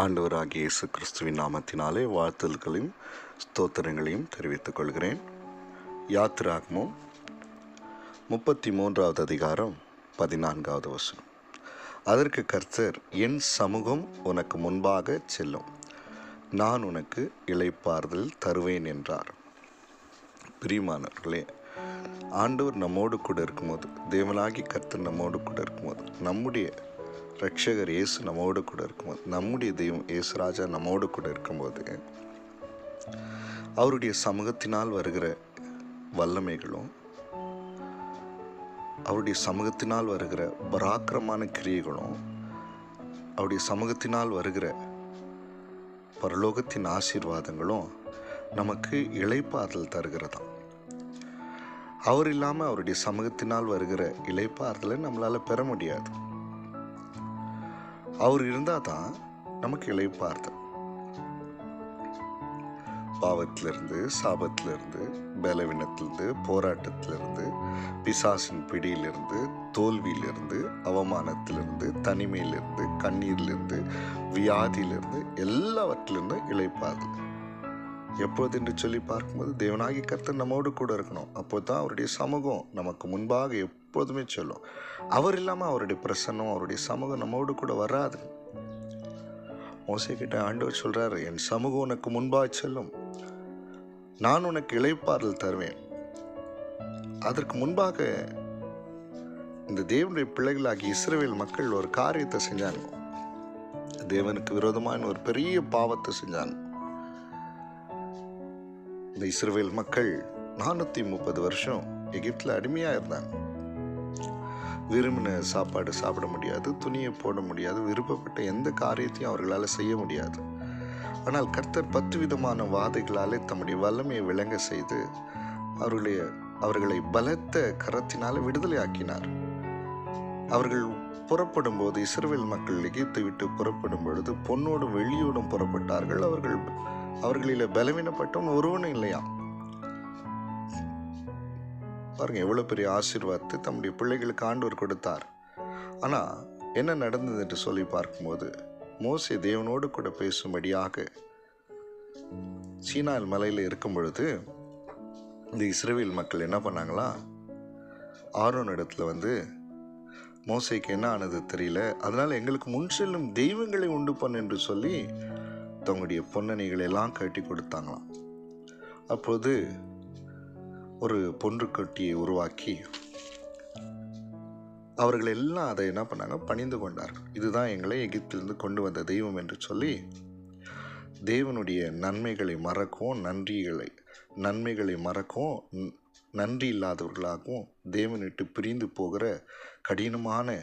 ஆண்டவராகிய இயேசு கிறிஸ்துவின் நாமத்தினாலே வாழ்த்துதல்களையும் ஸ்தோத்திரங்களையும் தெரிவித்துக் கொள்கிறேன். யாத்திராகமம் 33வது அதிகாரம் 14வது வசனம். அதற்கு கர்த்தர், என் சமூகம் உனக்கு முன்பாக செல்லும், நான் உனக்கு இளைப்பாறுதல் தருவேன் என்றார். பிரியமானவர்களே, ஆண்டவர் நம்மோடு கூட இருக்கும்போது, தேவனாகி கர்த்தர் நம்மோடு கூட இருக்கும்போது, நம்முடைய ரட்சகர் இயேசு நம்மோடு கூட இருக்கும்போது, நம்முடைய தெய்வம் இயேசு ராஜா நம்மோடு கூட இருக்கும்போது, அவருடைய சமூகத்தினால் வருகிற வல்லமைகளும், அவருடைய சமூகத்தினால் வருகிற பராக்கிரமான கிரியைகளும், அவருடைய சமூகத்தினால் வருகிற பரலோகத்தின் ஆசீர்வாதங்களும் நமக்கு இளைப்பாறுதல் தருகிறதாம். அவர் இல்லாமல் அவருடைய சமூகத்தினால் வருகிற இளைப்பாறுதலை நம்மளால் பெற முடியாது. அவர் இருந்தால் தான் நமக்கு இளைப்பாறுதல். பாவத்திலிருந்து, சாபத்திலிருந்து, பலவீனத்திலிருந்து, போராட்டத்திலிருந்து, பிசாசின் பிடியிலிருந்து, தோல்வியிலிருந்து, அவமானத்திலிருந்து, தனிமையிலிருந்து, கண்ணீரிலிருந்து, வியாதியிலிருந்து, எல்லாவற்றிலிருந்து இளைப்பாறுதல். எப்போது என்று சொல்லி பார்க்கும்போது, தேவனாகி கர்த்தர் நம்மோடு கூட இருக்கணும். அப்போ தான் அவருடைய சமூகம் நமக்கு முன்பாக எப்போதுமே சொல்லும். அவர் இல்லாமல் அவருடைய பிரசன்னம், அவருடைய சமூகம் நம்மோடு கூட வராது. மோசே கிட்ட ஆண்டவர் சொல்றாரு, என் சமூகம் உனக்கு முன்பாக செல்லும், நான் உனக்கு இளைப்பாறுதல் தருவேன். அதற்கு முன்பாக இந்த தேவனுடைய பிள்ளைகளாகி இஸ்ரவேல் மக்கள் ஒரு காரியத்தை செஞ்சாங்க. தேவனுக்கு விரோதமான ஒரு பெரிய பாவத்தை செஞ்சாங்க. இந்த இஸ்ரவேல் மக்கள் 430 வருஷம் எகிப்தில் அடிமையாக இருந்தாங்க. விரும்பின சாப்பாடு சாப்பிட முடியாது, துணியை போட முடியாது, விருப்பப்பட்ட எந்த காரியத்தையும் அவர்களால் செய்ய முடியாது. ஆனால் கர்த்தர் 10 விதமான வாதைகளாலே தம்முடைய வல்லமையை விளங்க செய்து அவர்களை பலத்த கரத்தினால விடுதலை ஆக்கினார். அவர்கள் புறப்படும் போது, இஸ்ரவேல் மக்கள் எகிப்தை விட்டு புறப்படும் பொழுது பொன்னோடும் வெள்ளியோடும் புறப்பட்டார்கள். அவர்களில் பலவீனப்பட்டவன் ஒருவனும் இல்லையா. பாருங்க, எவ்வளவு பெரிய ஆசீர்வாதத்தை தம்முடைய பிள்ளைகளுக்கு ஆண்டவர் கொடுத்தார். ஆனா என்ன நடந்தது என்று சொல்லி பார்க்கும்போது, மோசே தேவனோடு கூட பேசும்படியாக சீனாய் மலையில இருக்கும் பொழுது, இந்த இஸ்ரவேல் மக்கள் என்ன பண்ணாங்களா, ஆரோன் இடத்துல மோசேக்கு என்ன ஆனது தெரியல, அதனால எங்களுக்கு முன் செல்லும் தெய்வங்களை உண்டு பண்ணு என்று சொல்லி தங்களுடைய பொன்னணிகளை எல்லாம் கட்டி கொடுத்தாங்களாம். அப்போது ஒரு பொன்று கட்டியை உருவாக்கி அவர்கள் எல்லாம் அதை என்ன பண்ணாங்க, பணிந்து கொண்டார்கள். இதுதான் எங்களை எகிப்திலிருந்து கொண்டு வந்த தெய்வம் என்று சொல்லி தேவனுடைய நன்மைகளை மறக்கவும் நன்றி இல்லாதவர்களாகவும் தேவனிட்டு பிரிந்து போகிற கடினமான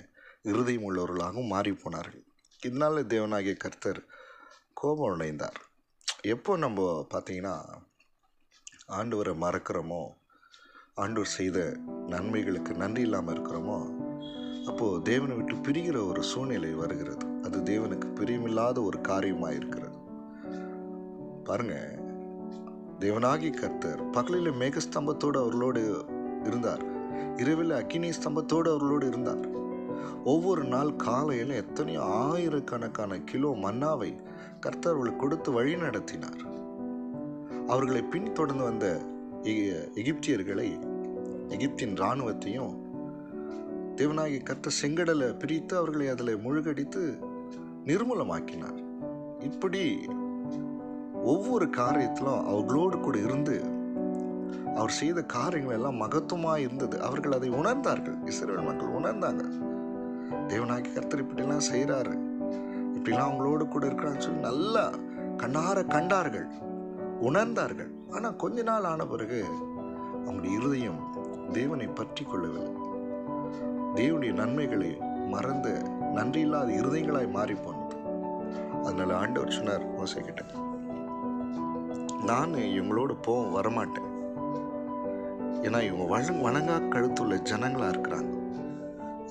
இருதயம் உள்ளவர்களாகவும் மாறி போனார்கள். இதனால தேவனாகிய கர்த்தர் கோபம் அடைந்தார். எப்போ நம்ம பார்த்தீங்கன்னா ஆண்டவரை மறக்கிறோமோ, ஆண்டவர் செய்த நன்மைகளுக்கு நன்றி இல்லாமல் இருக்கிறோமோ, அப்போது தேவனை விட்டு பிரிகிற ஒரு சூழ்நிலை வருகிறது. அது தேவனுக்கு பிரியமில்லாத ஒரு காரியமாக இருக்கிறது. பாருங்க, தேவனாகி கர்த்தர் பகலில் மேகஸ்தம்பத்தோடு அவர்களோடு இருந்தார், இரவில் அக்கினி ஸ்தம்பத்தோடு அவர்களோடு இருந்தார். ஒவ்வொரு நாள் காலையில் எத்தனையோ ஆயிரக்கணக்கான கிலோ மன்னாவை கர்த்தர் அவர்களுக்கு கொடுத்து வழி நடத்தினார். அவர்களை பின்தொடர்ந்து வந்த எகிப்தியர்களை, எகிப்தின் இராணுவத்தையும் தேவனாகிய கர்த்தர் செங்கடலை பிரித்து அவர்களை அதில் முழுகடித்து நிர்மூலமாக்கினார். இப்படி ஒவ்வொரு காரியத்திலும் அவர்களோடு கூட இருந்து அவர் செய்த காரியங்கள் எல்லாம் மகத்துவமாக இருந்தது. அவர்கள் அதை உணர்ந்தார்கள். இஸ்ரவேல் மக்கள் உணர்ந்தாங்க, தேவனாகிய கர்த்தர் இப்படிலாம் செய்கிறாரு, இப்படிலாம் அவங்களோடு கூட இருக்கிறான்னு சொல்லி நல்லா கண்ணார கண்டார்கள், உணர்ந்தார்கள். ஆனால் கொஞ்ச நாள் ஆன பிறகு அவங்களுடைய இருதயம் தேவனை பற்றி கொள்ளவில்லை. தேவனுடைய நன்மைகளை மறந்த நன்றி இல்லாத இருதயங்களாய் மாறி போனது. அதனால ஆண்டவர் சொன்னார் மோசே கிட்ட, நான் இவங்களோடு வரமாட்டேன், ஏன்னா இவங்க வணங்கா கழுத்துள்ள ஜனங்களா இருக்கிறாங்க.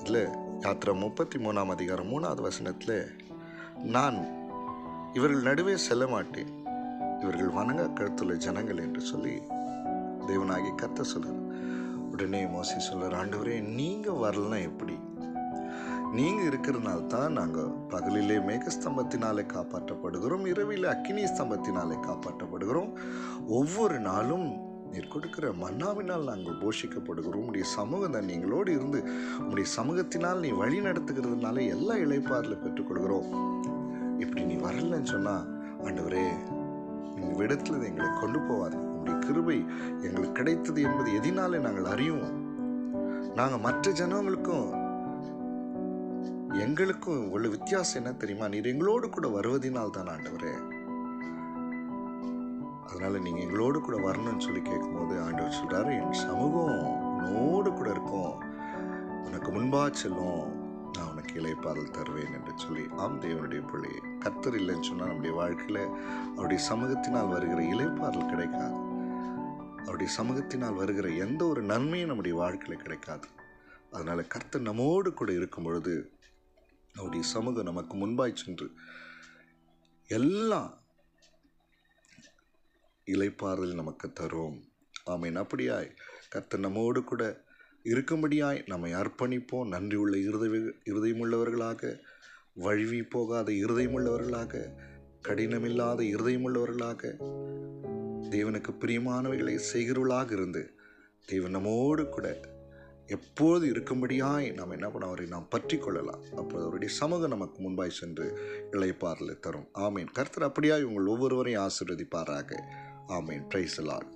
இதுல யாத்திரா 33ஆம் அதிகாரம் 3வது வசனத்துல, நான் இவர்கள் நடுவே செல்ல மாட்டேன், இவர்கள் வணங்க கழுத்துள்ள ஜனங்கள் என்று சொல்லி தேவனாகி கர்த்தர் சொல்கிறார். உடனே மோசே சொல்றார், ஆண்டவரே, நீங்க வரலன்னா எப்படி? நீங்கள் இருக்கிறதுனால தான் நாங்கள் பகலிலே மேகஸ்தம்பத்தினாலே காப்பாற்றப்படுகிறோம், இரவிலே அக்கினி ஸ்தம்பத்தினாலே காப்பாற்றப்படுகிறோம். ஒவ்வொரு நாளும் நீர் கொடுக்கிற மன்னாவினால் நாங்கள் போஷிக்கப்படுகிறோம். உடைய சமூகம் தான் நீங்களோடு இருந்து உடைய சமூகத்தினால் நீ வழி நடத்துகிறதுனால எல்லா இளைப்பாறுதலை பெற்றுக்கொள்கிறோம். இப்படி நீ வரலன்னு சொன்னால் ஆண்டவரே, உங்கள் விடத்தில் எங்களை கொண்டு போவார். உங்களுடைய கிருபை எங்களுக்கு கிடைத்தது என்பது எதினாலே நாங்கள் அறியோம். நாங்கள் மற்ற ஜனங்களுக்கும் எங்களுக்கும் உள்ள வித்தியாசம் என்ன தெரியுமா? நீர் எங்களோடு கூட வருவதினால் தான் ஆண்டவரே. அதனால நீங்க எங்களோடு கூட வரணும்னு சொல்லி கேட்கும்போது ஆண்டவர் சொல்றாரு, என் சமூகம் உன்னோடு கூட இருக்கும், உனக்கு முன்பா செல்லும், நான் உனக்கு இளைப்பாறுதல் தருவேன் என்று சொல்லி. ஆம் தேவனுடைய பிள்ளை, கர்த்தர் இல்லைன்னு சொன்னால் நம்முடைய வாழ்க்கையில அவருடைய சமூகத்தினால் வருகிற இளைப்பாறுதல் கிடைக்காது. அவருடைய சமூகத்தினால் வருகிற எந்த ஒரு நன்மையும் நம்முடைய வாழ்க்கையில கிடைக்காது. அதனால கர்த்தர் நம்மோடு கூட இருக்கும் பொழுது அவருடைய சமூகம் நமக்கு முன்பாய் சென்று எல்லா இளைப்பாறுதல் நமக்கு தரும். ஆமீன். அப்படியாய் கர்த்தர் நம்மோடு கூட இருக்கும்படியாய் நம்மை அர்ப்பணிப்போம். நன்றி உள்ள இருதயமுள்ளவர்களாக, வழுவி போகாத இருதயமுள்ளவர்களாக, கடினமில்லாத இருதயமுள்ளவர்களாக, தேவனுக்கு பிரியமானவைகளை செய்கிறவர்களாக இருந்து தேவன் நம்மோடு கூட எப்போது இருக்கும்படியாய் நாம் என்ன பண்ண, அவரை நாம் பற்றி கொள்ளலாம். அப்போது அவருடைய சமூகம் நமக்கு முன்பாய் சென்று இளைப்பாறுதலை தரும். ஆமீன். கர்த்தர் அப்படியாய் உங்கள் ஒவ்வொருவரையும் ஆசீர்வதிப்பாராக. ஆமீன். Praise the Lord.